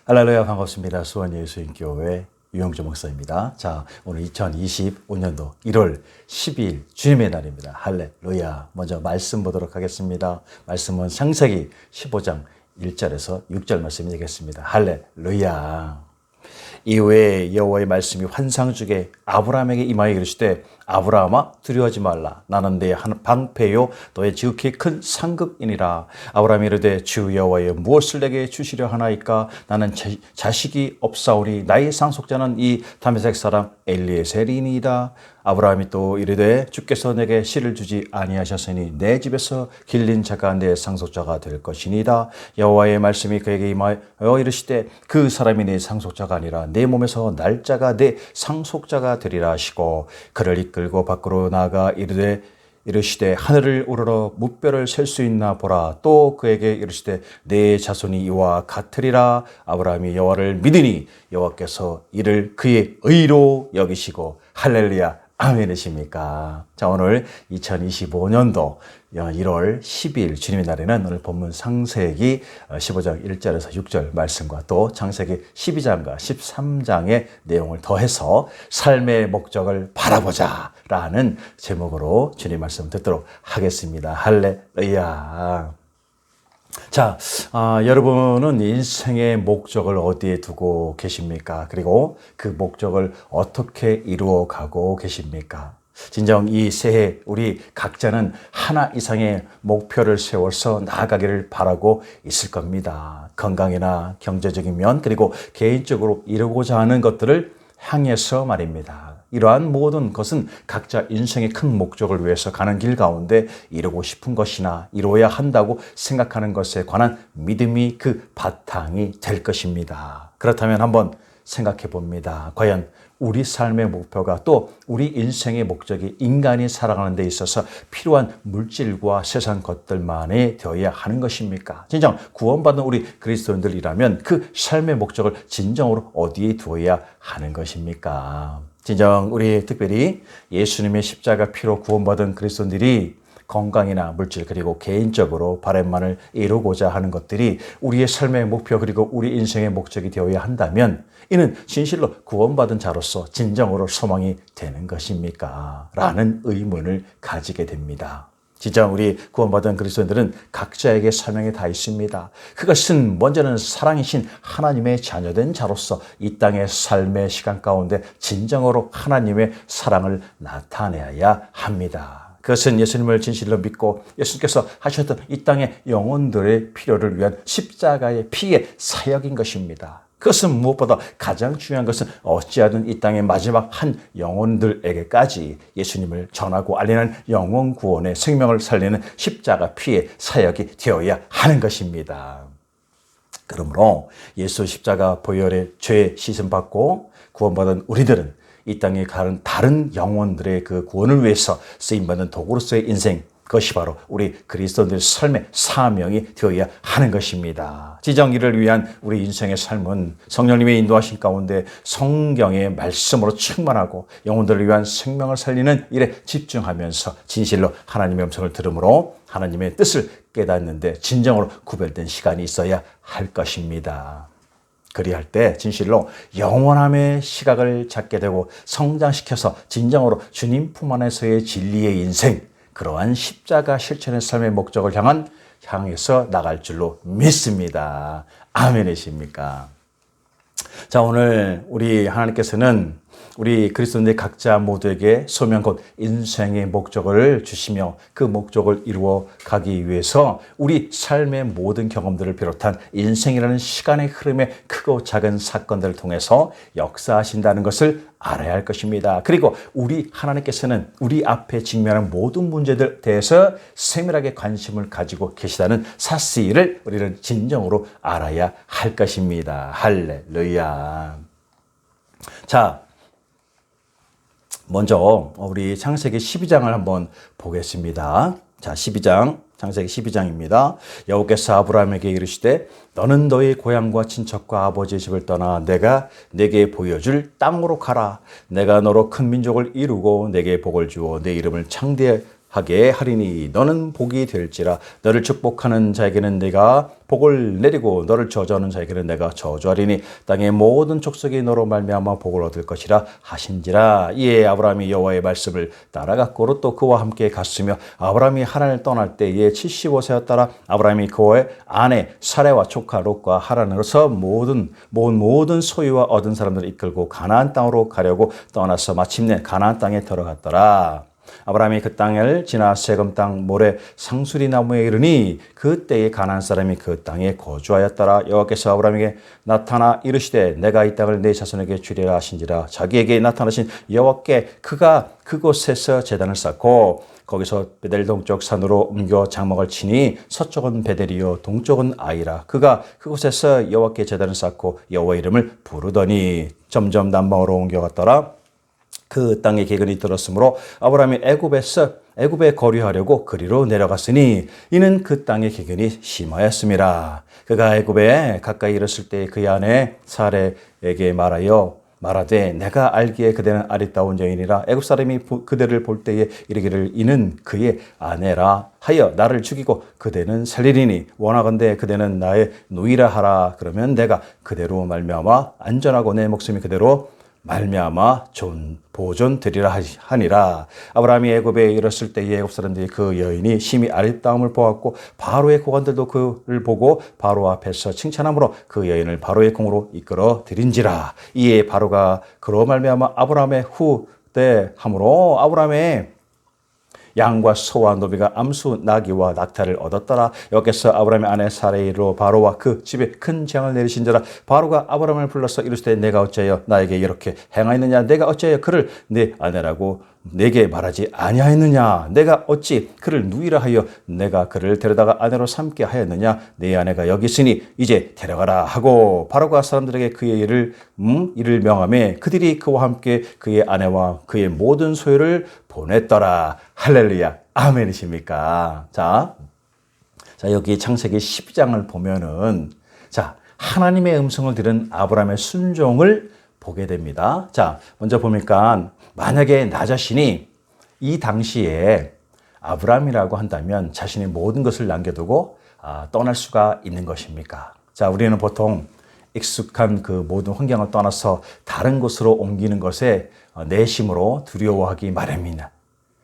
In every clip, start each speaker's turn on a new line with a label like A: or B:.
A: 할렐루야, 반갑습니다. 수원예수인교회 유영주 목사입니다. 자, 오늘 2025년도 1월 12일 주님의 날입니다. 할렐루야. 먼저 말씀 보도록 하겠습니다. 말씀은 창세기 15장 1절에서 6절 말씀 읽겠습니다. 할렐루야. 이후에 여호와의 말씀이 환상 중에 아브라함에게 임하여 이르시되 아브라함아 두려워하지 말라. 나는 내 방패요 너의 지극히 큰 상급이니라. 아브라함이 이르되 주 여호와여 무엇을 내게 주시려 하나이까? 나는 자식이 없사오니 나의 상속자는 이 다메섹 사람 엘리에셀이니이다. 아브라함이 또 이르되 주께서 내게 씨를 주지 아니하셨으니 내 집에서 길린 자가 내 상속자가 될 것이니이다. 여호와의 말씀이 그에게 임하여 이르시되 그 사람이 내 상속자가 아니라 내 몸에서 날짜가 내 상속자가 되리라 하시고 그를 이끌고 밖으로 나아가 이르시되 하늘을 우러러 무뼈를 셀 수 있나 보라. 또 그에게 이르시되 내 자손이 이와 같으리라. 아브라함이 여호와를 믿으니 여호와께서 이를 그의 의로 여기시고 할렐루야 아멘이십니까? 자, 오늘 2025년도 1월 12일 주님의 날에는 오늘 본문 창세기 15장 1절에서 6절 말씀과 또 창세기 12장과 13장의 내용을 더해서 삶의 목적을 바라보자 라는 제목으로 주님 말씀 듣도록 하겠습니다. 할렐루야. 자, 여러분은 인생의 목적을 어디에 두고 계십니까? 그리고 그 목적을 어떻게 이루어 가고 계십니까? 진정 이 새해 우리 각자는 하나 이상의 목표를 세워서 나아가기를 바라고 있을 겁니다. 건강이나 경제적인 면 그리고 개인적으로 이루고자 하는 것들을 향해서 말입니다. 이러한 모든 것은 각자 인생의 큰 목적을 위해서 가는 길 가운데 이루고 싶은 것이나 이루어야 한다고 생각하는 것에 관한 믿음이 그 바탕이 될 것입니다. 그렇다면 한번 생각해 봅니다. 과연 우리 삶의 목표가 또 우리 인생의 목적이 인간이 살아가는 데 있어서 필요한 물질과 세상 것들만이 되어야 하는 것입니까? 진정 구원받은 우리 그리스도인들이라면 그 삶의 목적을 진정으로 어디에 두어야 하는 것입니까? 진정 우리 특별히 예수님의 십자가 피로 구원받은 그리스도인들이 건강이나 물질 그리고 개인적으로 바람만을 이루고자 하는 것들이 우리의 삶의 목표 그리고 우리 인생의 목적이 되어야 한다면 이는 진실로 구원받은 자로서 진정으로 소망이 되는 것입니까? 라는 의문을 가지게 됩니다. 진정 우리 구원받은 그리스도인들은 각자에게 사명이 다 있습니다. 그것은 먼저는 사랑이신 하나님의 자녀된 자로서 이 땅의 삶의 시간 가운데 진정으로 하나님의 사랑을 나타내야 합니다. 그것은 예수님을 진실로 믿고 예수님께서 하셨던 이 땅의 영혼들의 필요를 위한 십자가의 피의 사역인 것입니다. 그것은 무엇보다 가장 중요한 것은 어찌하든 이 땅의 마지막 한 영혼들에게까지 예수님을 전하고 알리는 영혼 구원의 생명을 살리는 십자가 피의 사역이 되어야 하는 것입니다. 그러므로 예수 십자가 보혈의 죄 씻음 받고 구원받은 우리들은 이 땅에 가는 다른 영혼들의 그 구원을 위해서 쓰임받는 도구로서의 인생, 그것이 바로 우리 그리스도인들의 삶의 사명이 되어야 하는 것입니다. 진정 이를 위한 우리 인생의 삶은 성령님의 인도하신 가운데 성경의 말씀으로 충만하고 영혼들을 위한 생명을 살리는 일에 집중하면서 진실로 하나님의 음성을 들음으로 하나님의 뜻을 깨닫는데 진정으로 구별된 시간이 있어야 할 것입니다. 그리할 때 진실로 영원함의 시각을 잡게 되고 성장시켜서 진정으로 주님 품 안에서의 진리의 인생, 그러한 십자가 실천의 삶의 목적을 향해서 나갈 줄로 믿습니다. 아멘이십니까? 자, 오늘 우리 하나님께서는 우리 그리스도인들 각자 모두에게 소명 곧 인생의 목적을 주시며 그 목적을 이루어 가기 위해서 우리 삶의 모든 경험들을 비롯한 인생이라는 시간의 흐름의 크고 작은 사건들을 통해서 역사하신다는 것을 알아야 할 것입니다. 그리고 우리 하나님께서는 우리 앞에 직면한 모든 문제들 대해서 세밀하게 관심을 가지고 계시다는 사실을 우리는 진정으로 알아야 할 것입니다. 할렐루야. 자, 먼저 우리 창세기 12장을 한번 보겠습니다. 자, 12장, 창세기 12장입니다. 여호와께서 아브라함에게 이르시되 너는 너의 고향과 친척과 아버지의 집을 떠나 내가 내게 보여줄 땅으로 가라. 내가 너로 큰 민족을 이루고 내게 복을 주어 내 이름을 창대하게 하게 하리니 너는 복이 될지라. 너를 축복하는 자에게는 내가 복을 내리고 너를 저주하는 자에게는 내가 저주하리니 땅의 모든 족속이 너로 말미암아 복을 얻을 것이라 하신지라. 이에 아브라함이 여호와의 말씀을 따라갔고 또 그와 함께 갔으며 아브라함이 하란을 떠날 때에 75세였더라. 아브라함이 그의 아내 사레와 조카 롯과 하란으로서 모든 소유와 얻은 사람들을 이끌고 가나안 땅으로 가려고 떠나서 마침내 가나안 땅에 들어갔더라. 아브라함이 그 땅을 지나 세금 땅 모래 상수리 나무에 이르니 그때에 가나안 사람이 그 땅에 거주하였더라. 여호와께서 아브라함에게 나타나 이르시되 내가 이 땅을 내 자손에게 주리라 하신지라. 자기에게 나타나신 여호와께 그가 그곳에서 제단을 쌓고 거기서 베델 동쪽 산으로 옮겨 장막을 치니 서쪽은 베델이요 동쪽은 아이라. 그가 그곳에서 여호와께 제단을 쌓고 여호와 이름을 부르더니 점점 남방으로 옮겨갔더라. 그 땅에 기근이 들었으므로 아브라함이 애굽에 거류하려고 그리로 내려갔으니 이는 그 땅의 기근이 심하였음이라. 그가 애굽에 가까이 이르렀을 때 그의 아내 사레에게 말하되 내가 알기에 그대는 아리따운 여인이라. 애굽 사람이 그대를 볼 때에 이르기를 이는 그의 아내라 하여 나를 죽이고 그대는 살리리니 원하건대 그대는 나의 누이라 하라. 그러면 내가 그대로 말미암아 안전하고 내 목숨이 그대로 말미암아 보존 되리라 하니라. 아브라함이 애굽에 이르렀을 때에 애굽 사람들이 그 여인이 심히 아리따움을 보았고 바로의 고관들도 그를 보고 바로 앞에서 칭찬함으로 그 여인을 바로의 공으로 이끌어 들인지라. 이에 바로가 그로 말미암아 아브라함의 후대함으로 아브라함의 양과 소와 노비가 암수 나귀와 낙타를 얻었더라. 여기서 아브라함의 아내 사레이로 바로와 그 집에 큰 재앙을 내리신지라. 바로가 아브라함을 불러서 이르시되 내가 어찌하여 나에게 이렇게 행하였느냐. 내가 어찌하여 그를 내 아내라고 내게 말하지 아니하였느냐. 내가 어찌 그를 누이라 하여 내가 그를 데려다가 아내로 삼게 하였느냐. 내 아내가 여기 있으니 이제 데려가라 하고 바로가 사람들에게 그의 이를 명하매 그들이 그와 함께 그의 아내와 그의 모든 소유를 보냈더라. 할렐루야. 아멘이십니까? 자, 여기 창세기 12장을 보면은 하나님의 음성을 들은 아브라함의 순종을 보게 됩니다. 먼저 보니까 만약에 나 자신이 이 당시에 아브라함이라고 한다면 자신의 모든 것을 남겨두고 떠날 수가 있는 것입니까? 우리는 보통 익숙한 그 모든 환경을 떠나서 다른 곳으로 옮기는 것에 내심으로 두려워하기 마련입니다.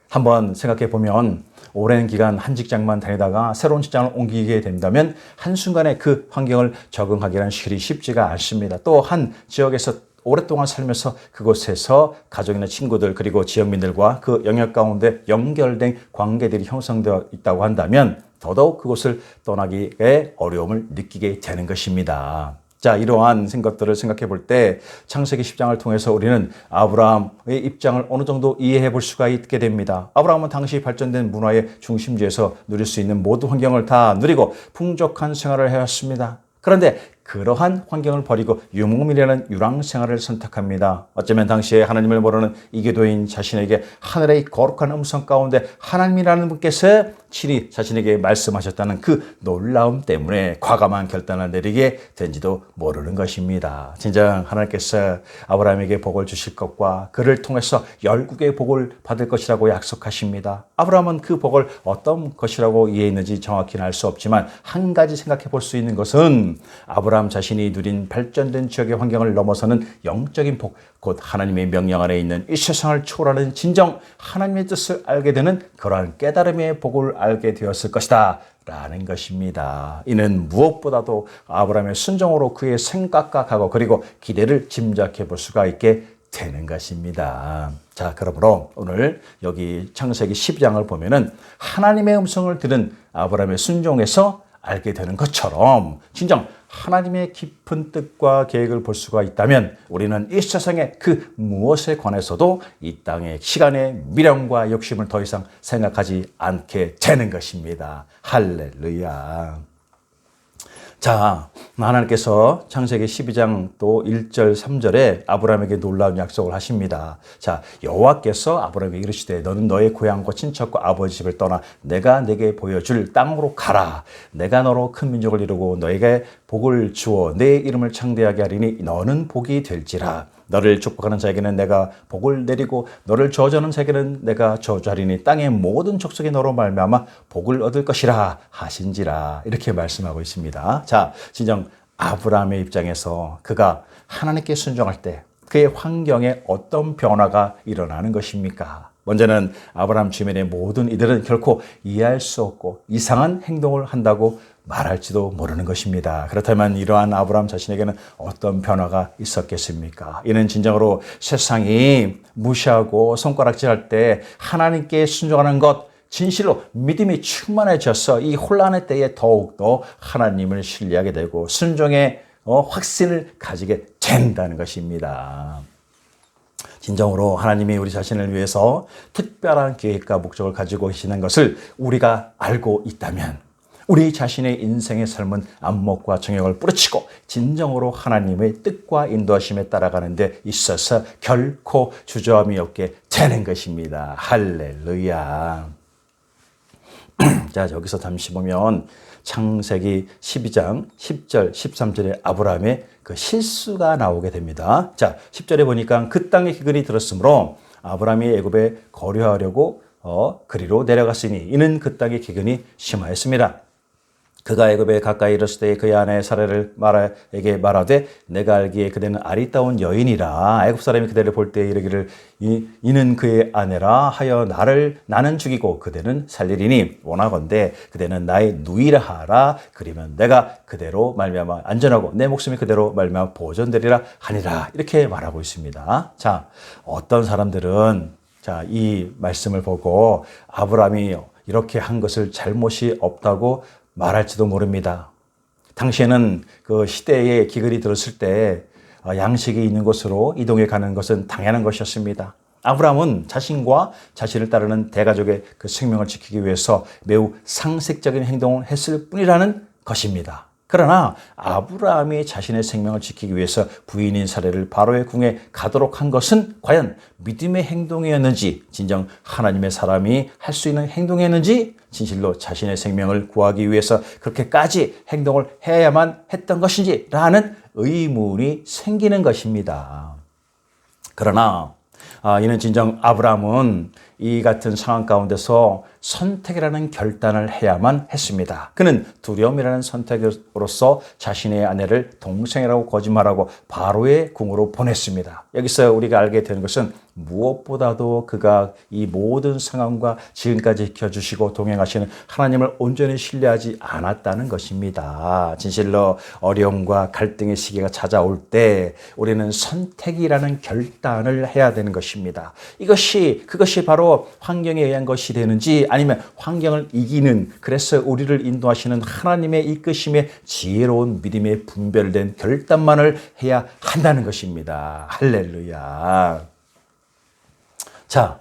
A: 한번 생각해 보면 오랜 기간 한 직장만 다니다가 새로운 직장을 옮기게 된다면 한순간에 그 환경을 적응하기는 쉽지가 않습니다. 또 한 지역에서 오랫동안 살면서 그곳에서 가족이나 친구들 그리고 지역민들과 그 영역 가운데 연결된 관계들이 형성되어 있다고 한다면 더더욱 그곳을 떠나기에 어려움을 느끼게 되는 것입니다. 이러한 것들을 생각해 볼 때 창세기 10장을 통해서 우리는 아브라함의 입장을 어느 정도 이해해 볼 수가 있게 됩니다. 아브라함은 당시 발전된 문화의 중심지에서 누릴 수 있는 모든 환경을 다 누리고 풍족한 생활을 해왔습니다. 그런데 그러한 환경을 버리고 유목민이라는 유랑 생활을 선택합니다. 어쩌면 당시에 하나님을 모르는 이교도인 자신에게 하늘의 거룩한 음성 가운데 하나님이라는 분께서 친히 자신에게 말씀하셨다는 그 놀라움 때문에 과감한 결단을 내리게 된지도 모르는 것입니다. 진정 하나님께서 아브라함에게 복을 주실 것과 그를 통해서 열국의 복을 받을 것이라고 약속하십니다. 아브라함은 그 복을 어떤 것이라고 이해했는지 정확히는 알 수 없지만 한 가지 생각해 볼 수 있는 것은 아브라함 자신이 누린 발전된 지역의 환경을 넘어서는 영적인 복, 곧 하나님의 명령 아래 있는 이 세상을 초월하는 진정 하나님의 뜻을 알게 되는 그러한 깨달음의 복을 알게 되었을 것이다 라는 것입니다. 이는 무엇보다도 아브라함의 순종으로 그의 생각과 각오 그리고 기대를 짐작해 볼 수가 있게 되는 것입니다. 그러므로 오늘 여기 창세기 12장을 보면은 하나님의 음성을 들은 아브라함의 순종에서 알게 되는 것처럼 진정 하나님의 깊은 뜻과 계획을 볼 수가 있다면 우리는 이 세상의 그 무엇에 관해서도 이 땅의 시간의 미련과 욕심을 더 이상 생각하지 않게 되는 것입니다. 할렐루야. 하나님께서 창세기 12장 또 1절 3절에 아브라함에게 놀라운 약속을 하십니다. 여호와께서 아브라함에게 이르시되 너는 너의 고향과 친척과 아버지 집을 떠나 내가 내게 보여줄 땅으로 가라. 내가 너로 큰 민족을 이루고 너에게 복을 주어 내 이름을 창대하게 하리니 너는 복이 될지라. 너를 축복하는 자에게는 내가 복을 내리고 너를 저주하는 자에게는 내가 저주하리니 땅의 모든 족속이 너로 말미암아 복을 얻을 것이라 하신지라. 이렇게 말씀하고 있습니다. 자, 진정 아브라함의 입장에서 그가 하나님께 순종할 때 그의 환경에 어떤 변화가 일어나는 것입니까? 먼저는 아브라함 주변의 모든 이들은 결코 이해할 수 없고 이상한 행동을 한다고 말할지도 모르는 것입니다. 그렇다면 이러한 아브라함 자신에게는 어떤 변화가 있었겠습니까? 이는 진정으로 세상이 무시하고 손가락질할 때 하나님께 순종하는 것, 진실로 믿음이 충만해져서 이 혼란의 때에 더욱더 하나님을 신뢰하게 되고 순종의 확신을 가지게 된다는 것입니다. 진정으로 하나님이 우리 자신을 위해서 특별한 계획과 목적을 가지고 계시는 것을 우리가 알고 있다면 우리 자신의 인생의 삶은 안목과 정욕을 뿌리치고 진정으로 하나님의 뜻과 인도하심에 따라가는 데 있어서 결코 주저함이 없게 되는 것입니다. 할렐루야. 자, 여기서 잠시 보면 창세기 12장 10절 13절에 아브라함의 그 실수가 나오게 됩니다. 자, 10절에 보니까 그 땅의 기근이 들었으므로 아브라함이 애굽에 거류하려고 그리로 내려갔으니 이는 그 땅의 기근이 심하였습니다. 그가 애굽에 가까이 이르렀을 때 그의 아내 사라에게 말하되 내가 알기에 그대는 아리따운 여인이라 애굽 사람이 그대를 볼 때 이르기를 이는 그의 아내라 하여 나는 죽이고 그대는 살리리니 원하건대 그대는 나의 누이라 하라. 그러면 내가 그대로 말미암아 안전하고 내 목숨이 그대로 말미암아 보존되리라 하니라. 이렇게 말하고 있습니다. 자, 어떤 사람들은 이 말씀을 보고 아브라함이 이렇게 한 것을 잘못이 없다고 말할지도 모릅니다. 당시에는 그 시대의 기근이 들었을 때 양식이 있는 곳으로 이동해 가는 것은 당연한 것이었습니다. 아브라함은 자신과 자신을 따르는 대가족의 그 생명을 지키기 위해서 매우 상식적인 행동을 했을 뿐이라는 것입니다. 그러나 아브라함이 자신의 생명을 지키기 위해서 부인인 사례를 바로의 궁에 가도록 한 것은 과연 믿음의 행동이었는지, 진정 하나님의 사람이 할 수 있는 행동이었는지, 진실로 자신의 생명을 구하기 위해서 그렇게까지 행동을 해야만 했던 것인지라는 의문이 생기는 것입니다. 그러나 이는 진정 아브라함은 이 같은 상황 가운데서 선택이라는 결단을 해야만 했습니다. 그는 두려움이라는 선택으로서 자신의 아내를 동생이라고 거짓말하고 바로의 궁으로 보냈습니다. 여기서 우리가 알게 되는 것은 무엇보다도 그가 이 모든 상황과 지금까지 지켜주시고 동행하시는 하나님을 온전히 신뢰하지 않았다는 것입니다. 진실로 어려움과 갈등의 시기가 찾아올 때 우리는 선택이라는 결단을 해야 되는 것입니다. 그것이 바로 환경에 의한 것이 되는지 아니면 환경을 이기는, 그래서 우리를 인도하시는 하나님의 이끄심에 지혜로운 믿음의 분별된 결단만을 해야 한다는 것입니다. 할렐루야. 자,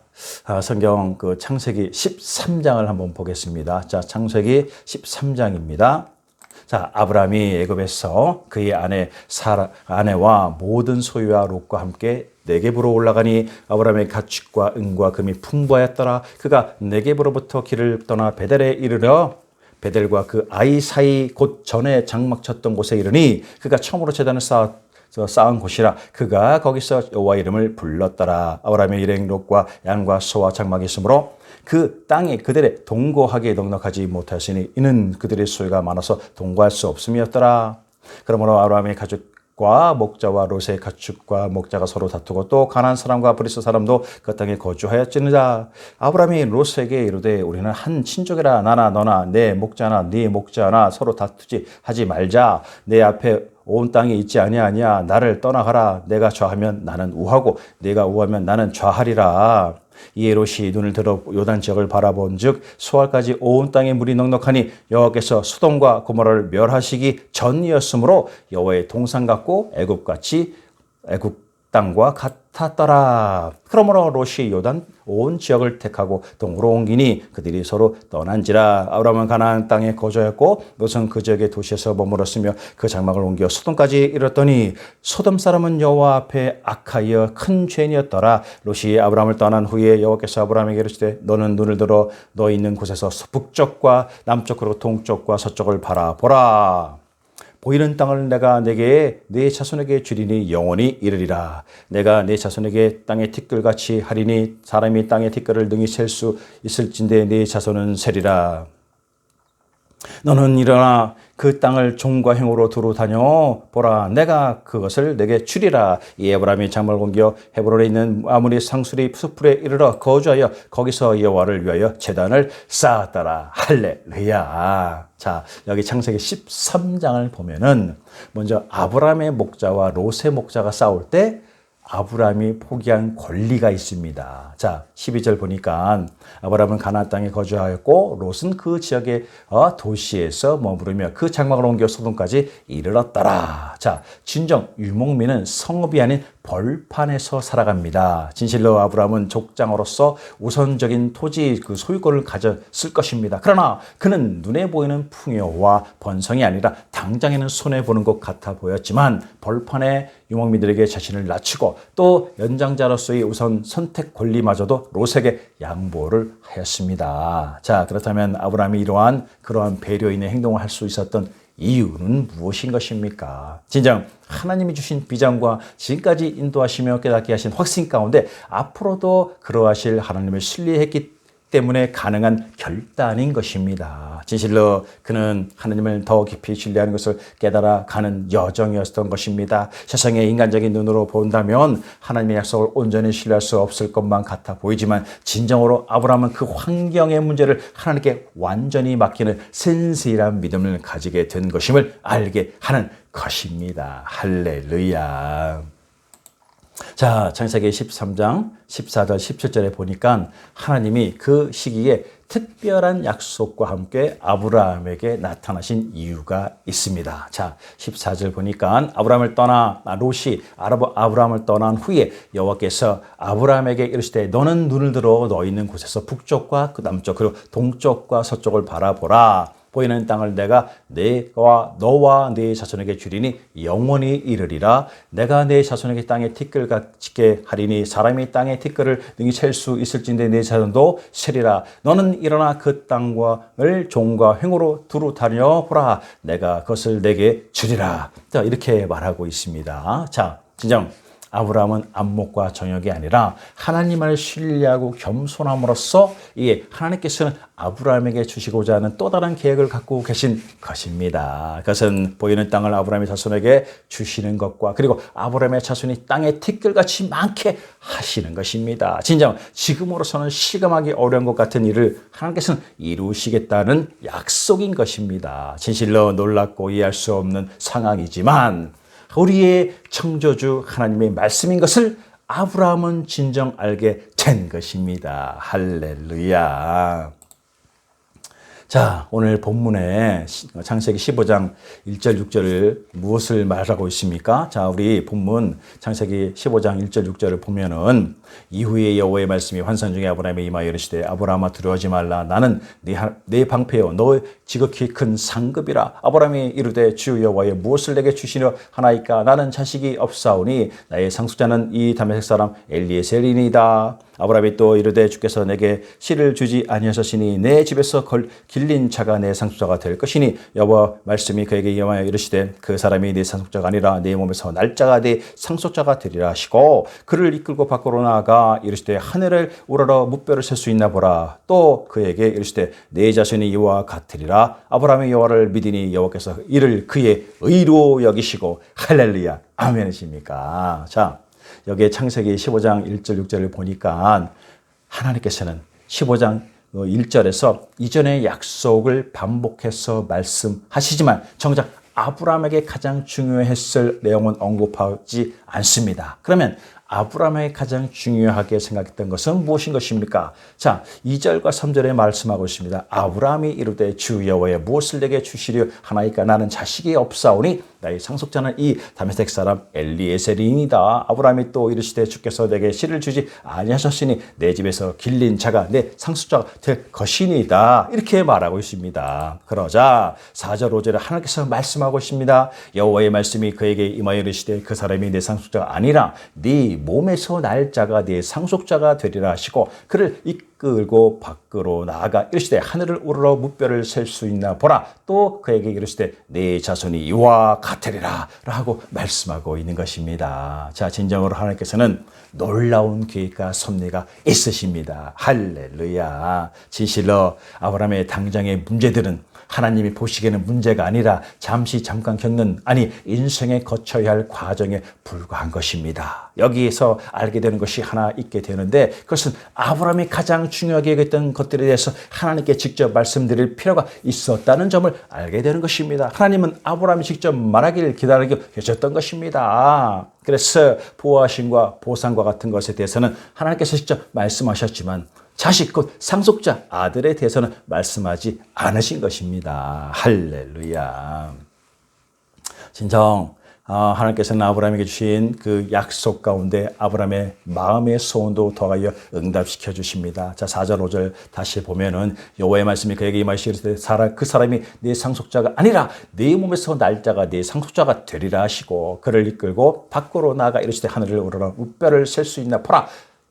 A: 성경 그 창세기 13장을 한번 보겠습니다. 자, 창세기 13장입니다. 자, 아브라함이 애굽에서 그의 아내와 모든 소유와 롯과 함께 네겝으로 올라가니 아브라함의 가축과 은과 금이 풍부하였더라. 그가 네겝으로부터 길을 떠나 베델에 이르러 베델과 그 아이 사이 곧 전에 장막 쳤던 곳에 이르니 그가 처음으로 제단을 쌓은 곳이라. 그가 거기서 여호와 이름을 불렀더라. 아브라함의 일행 롯과 양과 소와 장막이 있으므로 그 땅이 그들의 동거하기에 넉넉하지 못하였으니 이는 그들의 소유가 많아서 동거할 수 없음이었더라. 그러므로 아브라함의 가축과 목자와 롯의 가축과 목자가 서로 다투고 또 가나안 사람과 브리스 사람도 그 땅에 거주하였지니라. 아브라함이 롯에게 이르되 우리는 한 친족이라. 나나 너나 내 목자나 네 목자나 서로 다투지 하지 말자. 내 앞에 온 땅이 있지 아니하냐. 나를 떠나가라. 내가 좌하면 나는 우하고 내가 우하면 나는 좌하리라. 이에 롯이 눈을 들어 요단 지역을 바라본즉 소알까지 온 땅에 물이 넉넉하니 여호와께서 소돔과 고모라를 멸하시기 전이었으므로 여호와의 동산 같고 애굽 땅과 같았더라. 그러므로 롯이 요단 온 지역을 택하고 동으로 옮기니 그들이 서로 떠난지라. 아브라함은 가나안 땅에 거주하였고 롯은 그 지역의 도시에서 머물었으며 그 장막을 옮겨 소돔까지 이르렀더니 소돔 사람은 여호와 앞에 악하여 큰 죄인이었더라. 롯이 아브라함을 떠난 후에 여호와께서 아브라함에게 이르시되 너는 눈을 들어 너 있는 곳에서 북쪽과 남쪽 그리고 동쪽과 서쪽을 바라보라. 보이는 땅을 내가 내게 네 자손에게 주리니 영원히 이르리라. 내가 네 자손에게 땅의 티끌같이 하리니 사람이 땅의 티끌을 능히 셀 수 있을진데 네 자손은 세리라. 너는 일어나 그 땅을 종과 행으로 두루 다녀 보라. 내가 그것을 내게 주리라. 이 아브라함이 장막을 옮겨 헤브론에 있는 아므리 상수리 숲풀에 이르러 거주하여 거기서 여호와를 위하여 제단을 쌓았더라. 할렐루야. 자, 여기 창세기 13장을 보면은 먼저 아브라함의 목자와 롯의 목자가 싸울 때 아브라함이 포기한 권리가 있습니다. 자, 12절 보니까 아브라함은 가나안 땅에 거주하였고 롯은 그 지역의 도시에서 머무르며 그 장막을 옮겨 소돔까지 이르렀더라. 자, 진정 유목민은 성읍이 아닌 벌판에서 살아갑니다. 진실로 아브라함은 족장으로서 우선적인 토지 그 소유권을 가졌을 것입니다. 그러나 그는 눈에 보이는 풍요와 번성이 아니라 당장에는 손해보는 것 같아 보였지만 벌판의 유목민들에게 자신을 낮추고 또 연장자로서의 우선 선택 권리마저도 롯에게 양보를 하였습니다. 자, 그렇다면 아브라함이 그러한 배려 있는 행동을 할 수 있었던 이유는 무엇인 것입니까? 진정 하나님이 주신 비전과 지금까지 인도하시며 깨닫게 하신 확신 가운데 앞으로도 그러하실 하나님을 신뢰했기 때문에 가능한 결단인 것입니다. 진실로 그는 하나님을 더 깊이 신뢰하는 것을 깨달아 가는 여정이었던 것입니다. 세상의 인간적인 눈으로 본다면 하나님의 약속을 온전히 신뢰할 수 없을 것만 같아 보이지만 진정으로 아브라함은 그 환경의 문제를 하나님께 완전히 맡기는 신실한 믿음을 가지게 된 것임을 알게 하는 것입니다. 할렐루야. 자, 창세기 13장 14절 17절에 보니까 하나님이 그 시기에 특별한 약속과 함께 아브라함에게 나타나신 이유가 있습니다. 자, 14절 보니까 롯이 아브라함을 떠난 후에 여호와께서 아브라함에게 이르시되 너는 눈을 들어 너 있는 곳에서 북쪽과 그 남쪽 그리고 동쪽과 서쪽을 바라보라. 보이는 땅을 내가 너와 네 자손에게 주리니 영원히 이르리라. 내가 네 자손에게 땅의 티끌같이 하리니 사람이 땅의 티끌을 능히 셀 수 있을진데 네 자손도 세리라. 너는 일어나 그 땅을 종과 횡으로 두루 다녀보라. 내가 그것을 내게 주리라. 자, 이렇게 말하고 있습니다. 자, 진정 아브라함은 안목과 정욕이 아니라 하나님을 신뢰하고 겸손함으로써 이게 하나님께서는 아브라함에게 주시고자 하는 또 다른 계획을 갖고 계신 것입니다. 그것은 보이는 땅을 아브라함의 자손에게 주시는 것과 그리고 아브라함의 자손이 땅의 티끌같이 많게 하시는 것입니다. 진정 지금으로서는 실감하기 어려운 것 같은 일을 하나님께서는 이루시겠다는 약속인 것입니다. 진실로 놀랍고 이해할 수 없는 상황이지만 우리의 창조주 하나님의 말씀인 것을 아브라함은 진정 알게 된 것입니다. 할렐루야. 자, 오늘 본문에 창세기 15장 1절 6절을 무엇을 말하고 있습니까? 자, 우리 본문 창세기 15장 1절 6절을 보면은 이후에 여호와의 말씀이 환상 중에 아브라함에 임하여 이르시되 아브라함아 두려워하지 말라. 나는 네 방패요 너 지극히 큰 상급이라. 아브라함이 이르되 주 여호와여 무엇을 내게 주시려 하나이까. 나는 자식이 없사오니 나의 상속자는 이 다메섹 사람 엘리에셀이니이다. 아브라함이 또 이르되 주께서 내게 씨를 주지 아니하셨으니 내 집에서 길린 자가 내 상속자가 될 것이니 여호와 말씀이 그에게 임하여 이르시되 그 사람이 네 상속자가 아니라 네 몸에서 날 자가 네 상속자가 되리라 하시고 그를 이끌고 밖으로 나아가 이르시되 하늘을 우러러 무뼈를 셀 수 있나 보라. 또 그에게 이르시되 네 자손이 이와 같으리라. 아브라함이 여호와를 믿으니 여호와께서 이를 그의 의로 여기시고 할렐루야 아멘이십니까? 자, 여기에 창세기 15장 1절 6절을 보니까 하나님께서는 15장 1절에서 이전의 약속을 반복해서 말씀하시지만 정작 아브라함에게 가장 중요했을 내용은 언급하지 않습니다. 그러면 아브라함에게 가장 중요하게 생각했던 것은 무엇인 것입니까? 자, 2절과 3절에 말씀하고 있습니다. 아브라함이 이르되 주 여호와여 무엇을 내게 주시려 하나이까. 나는 자식이 없사오니 나의 상속자는 이 다메섹 사람 엘리에셀이니이다. 아브라함이 또 이르시되 주께서 내게 씨를 주지 아니하셨으니 내 집에서 길린 자가 내 상속자가 될 것이니이다. 이렇게 말하고 있습니다. 그러자 4절 5절에 하나님께서 말씀하고 있습니다. 여호와의 말씀이 그에게 임하여 이르시되 그 사람이 내 상속자가 아니라 네 몸에서 날 자가 네 상속자가 되리라 하시고 그를 이끌고 밖으로 나아가 이르시되 하늘을 우러러 무뼈를 셀 수 있나 보라. 또 그에게 이르시되 네 자손이 이와 같으리라 라고 말씀하고 있는 것입니다. 자, 진정으로 하나님께서는 놀라운 계획과 섭리가 있으십니다. 할렐루야. 진실로 아브라함의 당장의 문제들은 하나님이 보시기에는 문제가 아니라 잠깐 겪는, 인생에 거쳐야 할 과정에 불과한 것입니다. 여기에서 알게 되는 것이 하나 있게 되는데, 그것은 아브라함이 가장 중요하게 여겼던 것들에 대해서 하나님께 직접 말씀드릴 필요가 있었다는 점을 알게 되는 것입니다. 하나님은 아브라함이 직접 말하기를 기다리고 계셨던 것입니다. 그래서 보호하심과 보상과 같은 것에 대해서는 하나님께서 직접 말씀하셨지만 자식, 곧 상속자 아들에 대해서는 말씀하지 않으신 것입니다. 할렐루야. 진정 하나님께서는 아브라함에게 주신 그 약속 가운데 아브라함의 마음의 소원도 더하여 응답시켜 주십니다. 자, 4절 5절 다시 보면은 여호와의 말씀이 그에게 임하시기를 그 사람이 네 상속자가 아니라 네 몸에서 날 자가 네 상속자가 되리라 하시고 그를 이끌고 밖으로 나아가 이르시되 하늘을 우러러 무뼈를 셀 수 있나 보라.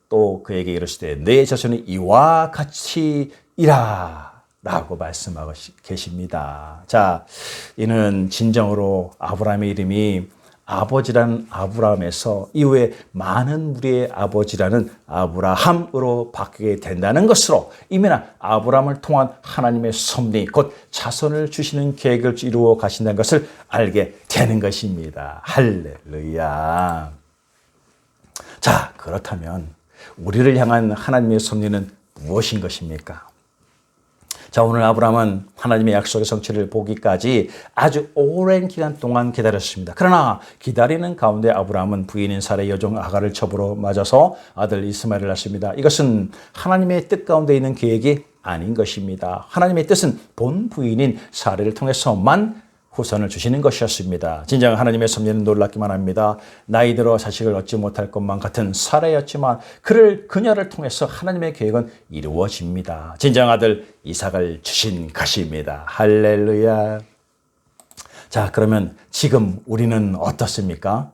A: 또 그에게 이르시되 내 자손이 이와 같이이라 라고 말씀하고 계십니다. 자, 이는 진정으로 아브라함의 이름이 아버지라는 아브라함에서 이후에 많은 무리의 아버지라는 아브라함으로 바뀌게 된다는 것으로 이미나 아브라함을 통한 하나님의 섭리, 곧 자손을 주시는 계획을 이루어 가신다는 것을 알게 되는 것입니다. 할렐루야. 자, 그렇다면 우리를 향한 하나님의 섭리는 무엇인 것입니까? 자, 오늘 아브라함은 하나님의 약속의 성취를 보기까지 아주 오랜 기간 동안 기다렸습니다. 그러나 기다리는 가운데 아브라함은 부인인 사라의 여종 아가를 첩으로 맞아서 아들 이스마엘을 낳습니다. 이것은 하나님의 뜻 가운데 있는 계획이 아닌 것입니다. 하나님의 뜻은 본 부인인 사라를 통해서만 후손을 주시는 것이었습니다. 진정 하나님의 섭리는 놀랍기만 합니다. 나이 들어 자식을 얻지 못할 것만 같은 사라였지만 그녀를 통해서 하나님의 계획은 이루어집니다. 진정 아들 이삭을 주신 것입니다. 할렐루야. 자, 그러면 지금 우리는 어떻습니까?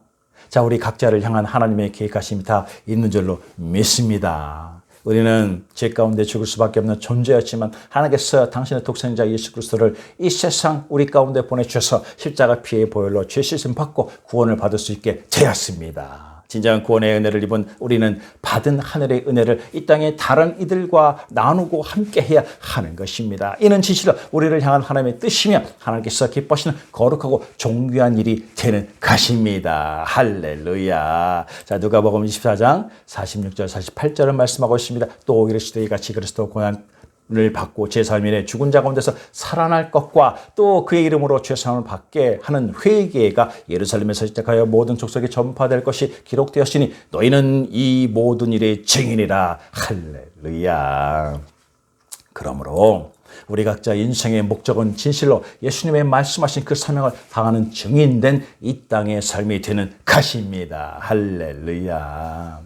A: 자, 우리 각자를 향한 하나님의 계획하심이 다 있는 줄로 믿습니다. 우리는 죄 가운데 죽을 수밖에 없는 존재였지만 하나님께서 당신의 독생자 예수 그리스도를 이 세상 우리 가운데 보내주셔서 십자가 피의 보혈로 죄 씻음 받고 구원을 받을 수 있게 되었습니다. 진정한 구원의 은혜를 입은 우리는 받은 하늘의 은혜를 이 땅의 다른 이들과 나누고 함께해야 하는 것입니다. 이는 진실로 우리를 향한 하나님의 뜻이며 하나님께서 기뻐하시는 거룩하고 존귀한 일이 되는 것입니다. 할렐루야. 자, 누가복음 24장 46절 48절을 말씀하고 있습니다. 또 이르시되 이같이 그리스도 고난을 받고 제3일에 죽은 자 가운데서 살아날 것과 또 그의 이름으로 죄사함을 받게 하는 회개가 예루살렘에서 시작하여 모든 족속에 전파될 것이 기록되었으니 너희는 이 모든 일의 증인이라. 할렐루야. 그러므로 우리 각자 인생의 목적은 진실로 예수님의 말씀하신 그 사명을 당하는 증인된 이 땅의 삶이 되는 것입니다. 할렐루야.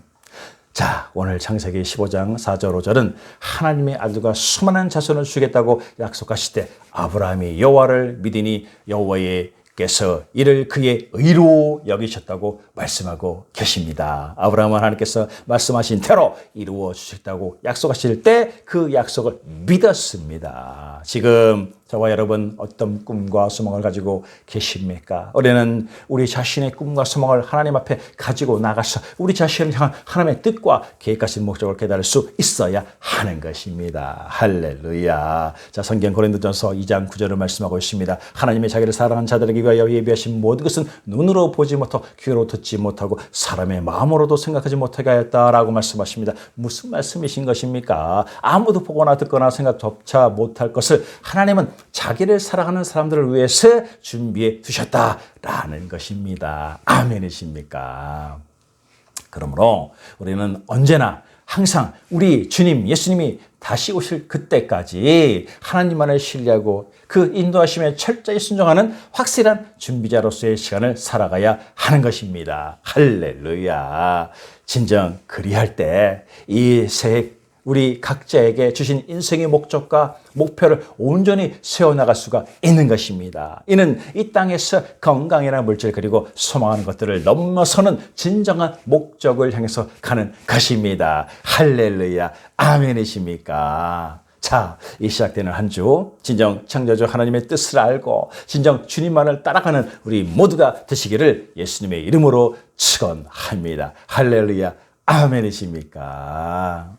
A: 자, 오늘 창세기 15장 4절 5절은 하나님의 아들과 수많은 자손을 주겠다고 약속하실 때 아브라함이 여호와를 믿으니 여호와께서 이를 그의 의로 여기셨다고 말씀하고 계십니다. 아브라함은 하나님께서 말씀하신 대로 이루어 주셨다고 약속하실 때 그 약속을 믿었습니다. 지금 저와 여러분 어떤 꿈과 소망을 가지고 계십니까? 우리는 우리 자신의 꿈과 소망을 하나님 앞에 가지고 나가서 우리 자신을 향한 하나님의 뜻과 계획하신 목적을 깨달을 수 있어야 하는 것입니다. 할렐루야. 자, 성경 고린도전서 2장 9절을 말씀하고 있습니다. 하나님의 자기를 사랑하는 자들에게 위하여 예비하신 모든 것은 눈으로 보지 못하고 귀로 듣지 못하고 사람의 마음으로도 생각하지 못하게 하였다라고 말씀하십니다. 무슨 말씀이신 것입니까? 아무도 보거나 듣거나 생각조차 못할 것을 하나님은 자기를 사랑하는 사람들을 위해서 준비해 두셨다라는 것입니다. 아멘이십니까? 그러므로 우리는 언제나 항상 우리 주님 예수님이 다시 오실 그때까지 하나님만을 신뢰하고 그 인도하심에 철저히 순종하는 확실한 준비자로서의 시간을 살아가야 하는 것입니다. 할렐루야. 진정 그리할 때 이 새해 우리 각자에게 주신 인생의 목적과 목표를 온전히 세워나갈 수가 있는 것입니다. 이는 이 땅에서 건강이나 물질 그리고 소망하는 것들을 넘어서는 진정한 목적을 향해서 가는 것입니다. 할렐루야, 아멘이십니까? 자, 이 시작되는 한 주 진정 창조주 하나님의 뜻을 알고 진정 주님만을 따라가는 우리 모두가 되시기를 예수님의 이름으로 축원합니다. 할렐루야, 아멘이십니까?